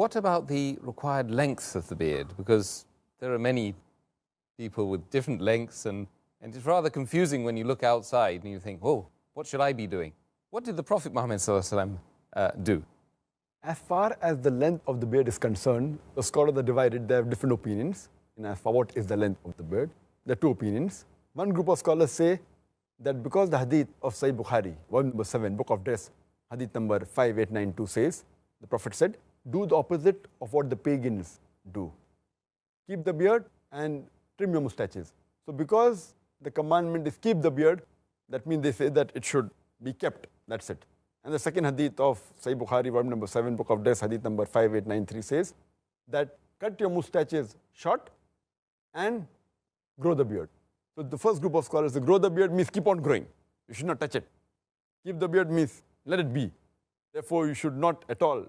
what about the required length of the beard? Because there are many people with different lengths, and it's rather confusing when you look outside and you think, oh, what should I be doing? What did the Prophet Muhammad do? As far as the length of the beard is concerned, the scholars are divided. They have different opinions. And as for what is the length of the beard, there are two opinions. One group of scholars say that because the hadith of Sahih Bukhari, volume number 7, book of dress, hadith number 5892 says, the Prophet said, do the opposite of what the pagans do. Keep the beard and trim your mustaches. So because the commandment is keep the beard, that means they say that it should be kept. That's it. And the second hadith of Sahih Bukhari, volume number 7, book of dress, hadith number 5893 says that cut your mustaches short and grow the beard. So the first group of scholars say grow the beard means keep on growing. You should not touch it. Keep the beard means let it be. Therefore, you should not at all,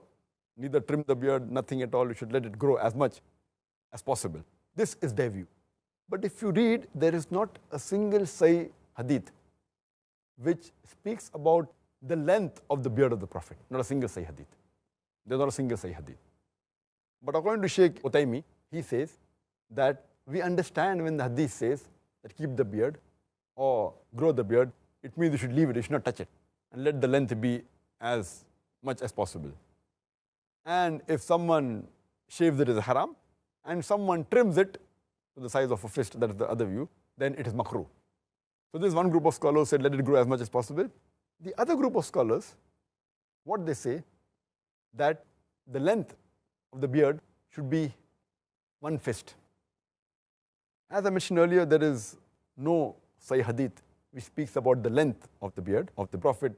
neither trim the beard, nothing at all. You should let it grow as much as possible. This is their view. But if you read, there is not a single Sahih hadith which speaks about the length of the beard of the Prophet. Not a single Sahih hadith. There is not a single Sahih hadith. But according to Sheikh Utaymi, he says that we understand when the hadith says that keep the beard or grow the beard, it means you should leave it, you should not touch it, and let the length be as much as possible. And if someone shaves it, it is haram, and someone trims it to the size of a fist, that is the other view, then it is makruh. So this one group of scholars said let it grow as much as possible. The other group of scholars, what they say, that the length of the beard should be one fist. As I mentioned earlier, there is no Sahih hadith which speaks about the length of the beard of the Prophet.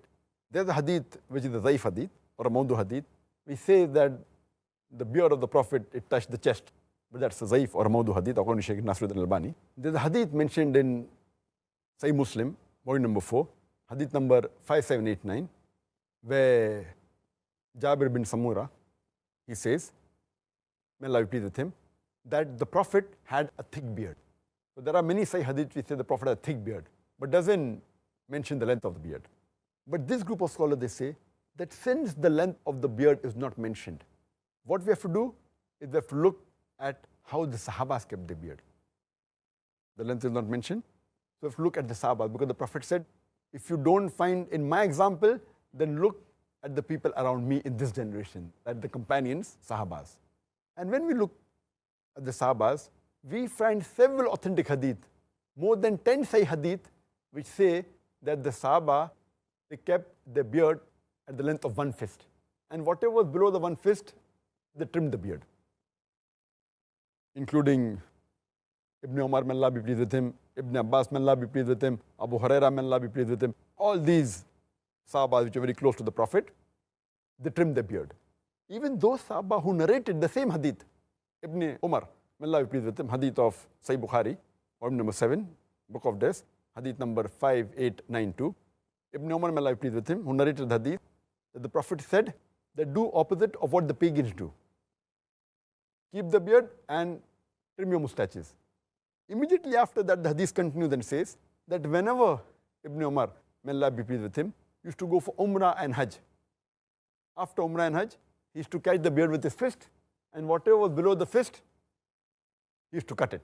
There's a hadith which is a Zaif hadith or a Mawdu hadith. We say that the beard of the Prophet, it touched the chest, but that's a Zaif or a Mawdu hadith according to Shaykh Nasruddin al-Albani. There's a hadith mentioned in Sahih Muslim, volume number 4, hadith number 5789, where Jabir bin Samura, he says, may Allah be pleased with him, that the Prophet had a thick beard. So there are many Sahih hadith which say the Prophet had a thick beard, but doesn't mention the length of the beard. But this group of scholars, they say that since the length of the beard is not mentioned, what we have to do is we have to look at how the Sahabas kept their beard. The length is not mentioned, so we have to look at the Sahabas, because the Prophet said, if you don't find in my example, then look at the people around me in this generation, at the companions, Sahabas. And when we look at the Sahabas, we find several authentic hadith, more than 10 Sahih hadith, which say that the Sahaba, they kept their beard at the length of one fist. And whatever was below the one fist, they trimmed the beard. Including Ibn Umar, may Allah be pleased with him, Ibn Abbas, may Allah be pleased with him, Abu Huraira, may Allah be pleased with him. All these Sahabas which are very close to the Prophet, they trimmed their beard. Even those Sahaba who narrated the same hadith, Ibn Umar, may Allah be pleased with him, hadith of Sahih Bukhari, volume number 7, book of Dress, hadith number 5892. Ibn Umar, may Allah be pleased with him, who narrated the hadith, that the Prophet said that do opposite of what the pagans do. Keep the beard and trim your mustaches. Immediately after that, the hadith continues and says that whenever Ibn Umar, may Allah be pleased with him, used to go for Umrah and Hajj. After Umrah and Hajj, he used to catch the beard with his fist, and whatever was below the fist, he used to cut it.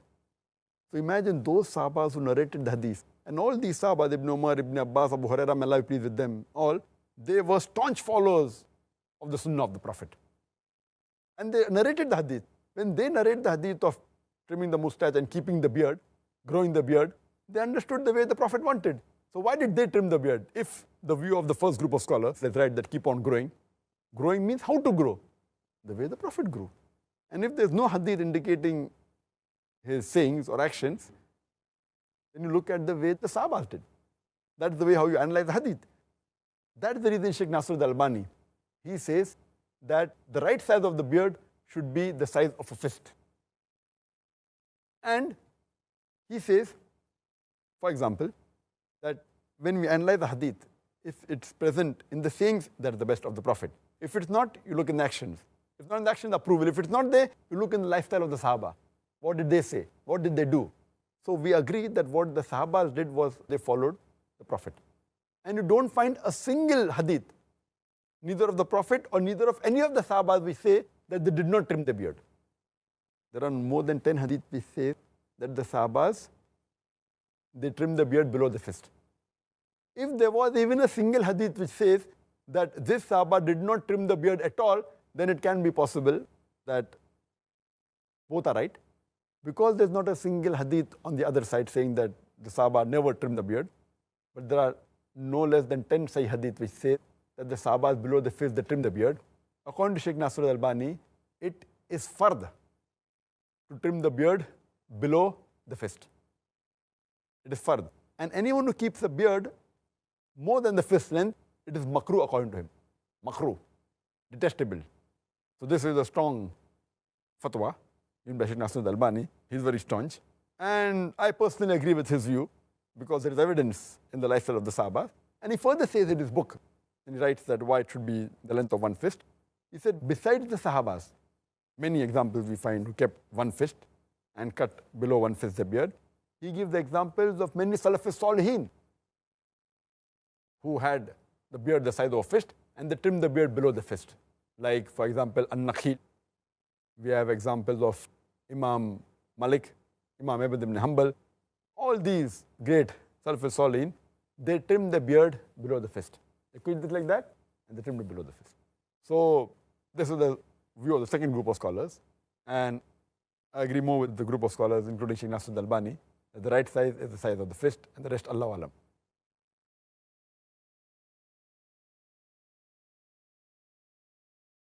So imagine those Sahabas who narrated the hadith, and all these Sahabas, Ibn Umar, Ibn Abbas, Abu Huraira, may Allah be pleased with them all, they were staunch followers of the Sunnah of the Prophet. And they narrated the hadith. When they narrate the hadith of trimming the mustache and keeping the beard, growing the beard, they understood the way the Prophet wanted. So why did they trim the beard? If the view of the first group of scholars is right, that keep on growing, growing means how to grow? The way the Prophet grew. And if there's no hadith indicating his sayings or actions, then you look at the way the Sahabas did. That's the way how you analyze the hadith. That's the reason Shaykh Nasruddin al-Albani, he says that the right size of the beard should be the size of a fist. And he says, for example, that when we analyze the hadith, if it's present in the sayings, that is the best of the Prophet. If it's not, you look in the actions. If not in the actions, approval. If it's not there, you look in the lifestyle of the Sahaba. What did they say? What did they do? So we agree that what the Sahabas did was they followed the Prophet. And you don't find a single hadith, neither of the Prophet or neither of any of the Sahabas, which say that they did not trim the beard. There are more than 10 hadith which say that the Sahabas, they trim the beard below the fist. If there was even a single hadith which says that this Sahaba did not trim the beard at all, then it can be possible that both are right. Because there's not a single hadith on the other side saying that the Sahaba never trim the beard, but there are no less than 10 Sahih hadith which say that the Sahabas below the fist, they trim the beard. According to Sheikh Nasr al-Albani, it is fard to trim the beard below the fist. It is fard. And anyone who keeps a beard more than the fist length, it is makruh according to him. Makruh, detestable. So this is a strong fatwa, even by Sheikh Nasr al-Albani. He's very staunch. And I personally agree with his view because there is evidence in the lifestyle of the Sahaba. And he further says in his book, and he writes that why it should be the length of one fist. He said, besides the Sahabas, many examples we find who kept one fist and cut below one fist the beard. He gives the examples of many Salafis Salihin who had the beard the size of a fist and they trimmed the beard below the fist. Like, for example, An-Nakhil. We have examples of Imam Malik, Imam Ahmad ibn Hanbal. All these great Salafis Salihin, they trimmed the beard below the fist. They quit it like that and they trimmed it below the fist. So this is the view of the second group of scholars. And I agree more with the group of scholars, including Sheikh Nasr al-Albani, that the right size is the size of the fist and the rest, Allahu Alam.